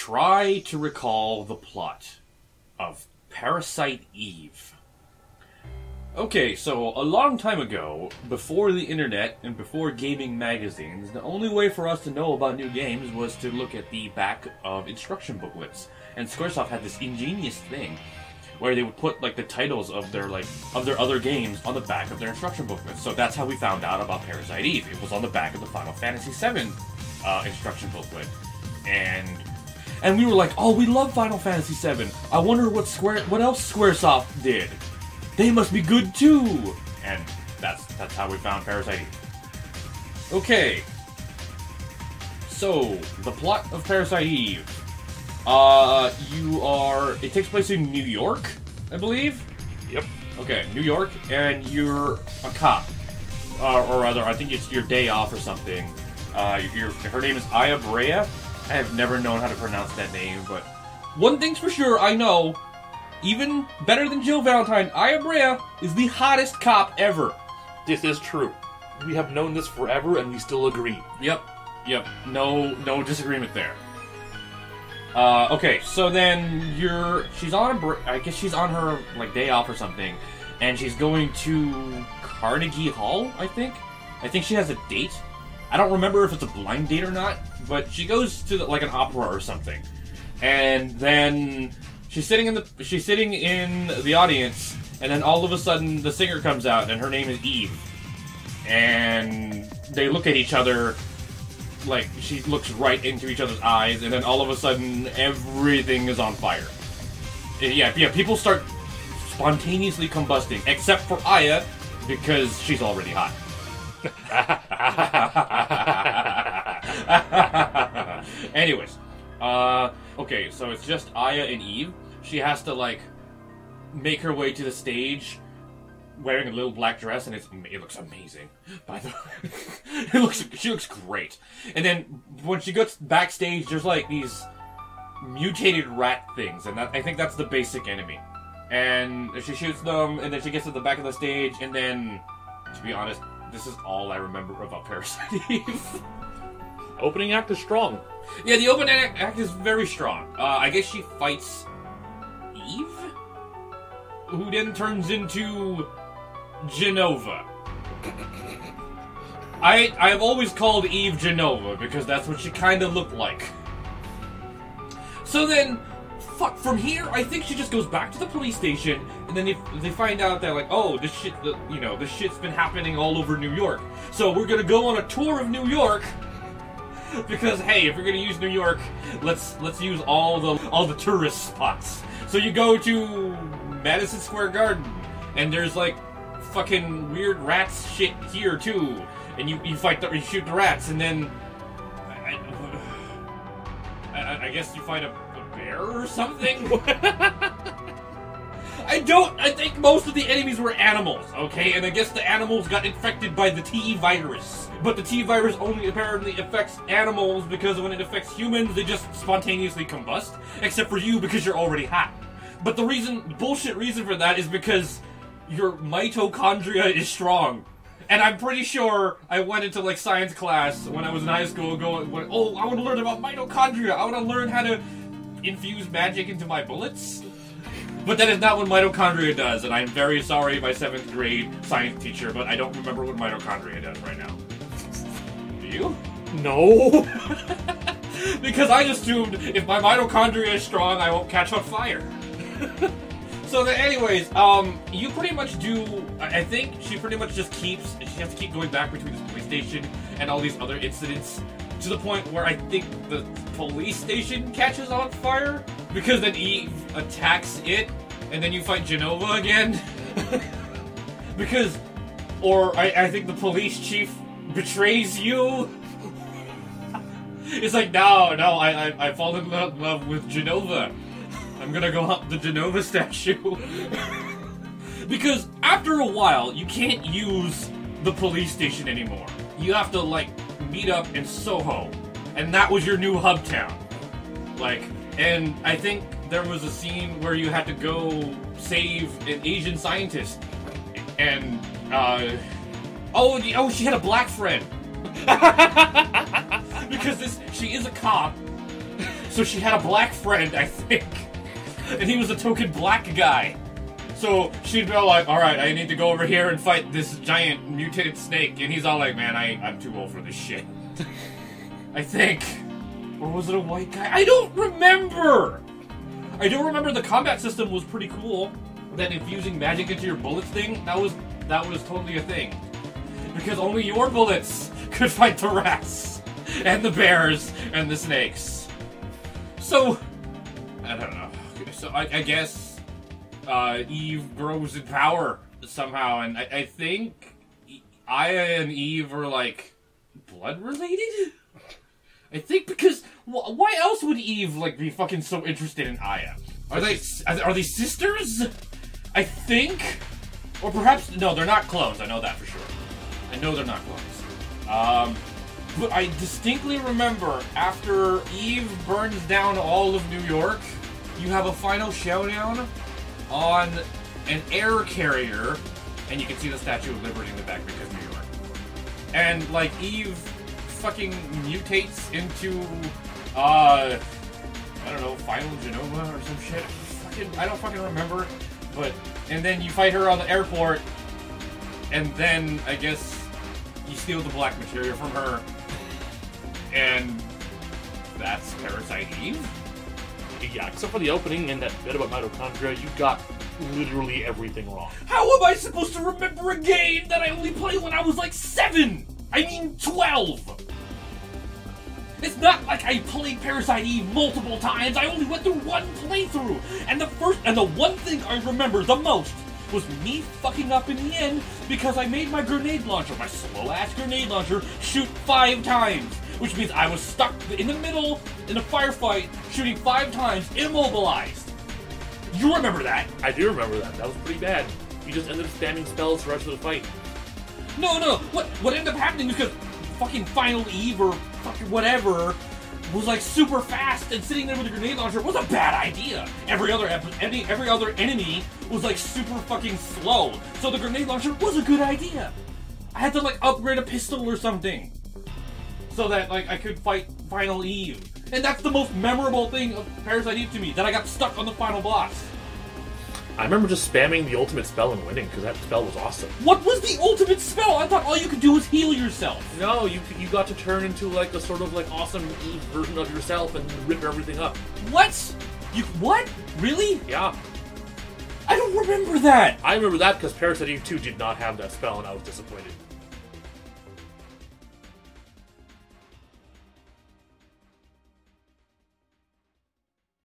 try to recall the plot of Parasite Eve. Okay, so a long time ago, before the internet and before gaming magazines, the only way for us to know about new games was to look at the back of instruction booklets. And Squaresoft had this ingenious thing where they would put like the titles of their other games on the back of their instruction booklets. So that's how we found out about Parasite Eve. It was on the back of the Final Fantasy VII instruction booklet. And we were like, oh, we love Final Fantasy VII. I wonder what else Squaresoft did. They must be good too. And that's how we found Parasite Eve. Okay. So, the plot of Parasite Eve. It takes place in New York, I believe? Yep. Okay, New York, and you're a cop. Or rather, I think it's your day off or something. Her name is Aya Brea. I have never known how to pronounce that name, but one thing's for sure, I know, even better than Jill Valentine, Aya Brea is the hottest cop ever. This is true. We have known this forever, and we still agree. Yep. No disagreement there. Okay, so then she's on I guess she's on her, day off or something, and she's going to Carnegie Hall, I think? I think she has a date. I don't remember if it's a blind date or not, but she goes to, an opera or something. And then she's sitting in the audience, and then all of a sudden the singer comes out, and her name is Eve. And they look at each other, she looks right into each other's eyes, and then all of a sudden, everything is on fire. Yeah, people start spontaneously combusting, except for Aya, because she's already hot. Anyways, okay, so it's just Aya and Eve. She has to, make her way to the stage, wearing a little black dress, and it looks amazing. By the way, she looks great. And then when she gets backstage, there's these mutated rat things, and I think that's the basic enemy. And she shoots them, and then she gets to the back of the stage, and then, to be honest, this is all I remember about Parasite Eve. Opening act is strong. Yeah, the opening act is very strong. I guess she fights Eve, who then turns into Genova. I've always called Eve Genova because that's what she kind of looked like. So then, from here, I think she just goes back to the police station, and then they find out that oh, this shit's been happening all over New York. So we're gonna go on a tour of New York because hey, if we're gonna use New York, let's use all the tourist spots. So you go to Madison Square Garden, and there's fucking weird rats shit here too, and you shoot the rats, and then I guess you find a bear or something. I think most of the enemies were animals, okay, and I guess the animals got infected by the T virus, but the T virus only apparently affects animals because when it affects humans, they just spontaneously combust, except for you because you're already hot. But the bullshit reason for that is because your mitochondria is strong. And I'm pretty sure I went into science class when I was in high school going, oh, I want to learn about mitochondria. I want to learn how to infuse magic into my bullets. But that is not what mitochondria does, and I'm very sorry, my 7th grade science teacher, but I don't remember what mitochondria does right now. Do you? No. Because I assumed if my mitochondria is strong, I won't catch on fire. So then, anyways, you pretty much do. I think she pretty much just she has to keep going back between this police station and all these other incidents to the point where I think the police station catches on fire because then Eve attacks it, and then you fight Genova again. I think the police chief betrays you. It's no, I fall in love with Genova. I'm gonna go up the Genova statue. Because after a while, you can't use the police station anymore. You have to, meet up in Soho. And that was your new hub town. And I think there was a scene where you had to go save an Asian scientist. And, oh, she had a black friend. Because she is a cop. So she had a black friend, I think. And he was a token black guy. So she'd be all like, alright, I need to go over here and fight this giant mutated snake. And he's all like, man, I'm too old for this shit. I think. Or was it a white guy? I don't remember! I do remember the combat system was pretty cool. That infusing magic into your bullets thing, that was totally a thing. Because only your bullets could fight the rats, and the bears, and the snakes. So, I don't know. So I guess Eve grows in power somehow, and I think Aya and Eve are like blood related. I think because why else would Eve like be fucking so interested in Aya? Are they sisters? I think, or perhaps no, they're not clones. I know that for sure. I know they're not clones. But I distinctly remember after Eve burns down all of New York, you have a final showdown on an air carrier, and you can see the Statue of Liberty in the back because New York. And like Eve fucking mutates into I don't know, Final Genova or some shit. I don't fucking remember. But and then you fight her on the airport, and then I guess you steal the black materia from her, and that's Parasite Eve. Yeah, except for the opening and that bit about mitochondria, you got literally everything wrong. How am I supposed to remember a game that I only played when I was like 7? I mean 12. It's not like I played Parasite Eve multiple times. I only went through one playthrough. And the one thing I remember the most was me fucking up in the end because I made my grenade launcher, my slow-ass grenade launcher, shoot 5 times. Which means I was stuck in the middle in a firefight, shooting 5 times, immobilized. You remember that? I do remember that. That was pretty bad. You just ended up spamming spells for the rest of the fight. No. What ended up happening was because fucking Final Eve or fucking whatever was like super fast, and sitting there with a grenade launcher was a bad idea. Every other enemy was like super fucking slow, so the grenade launcher was a good idea. I had to like upgrade a pistol or something so that like I could fight Final Eve, and that's the most memorable thing of Parasite Eve to me, that I got stuck on the final boss. I remember just spamming the ultimate spell and winning, because that spell was awesome. What was the ultimate spell? I thought all you could do was heal yourself. No, you got to turn into like a sort of like awesome Eve version of yourself and rip everything up. What? What? Really? Yeah. I don't remember that. I remember that because Parasite Eve 2 did not have that spell, and I was disappointed.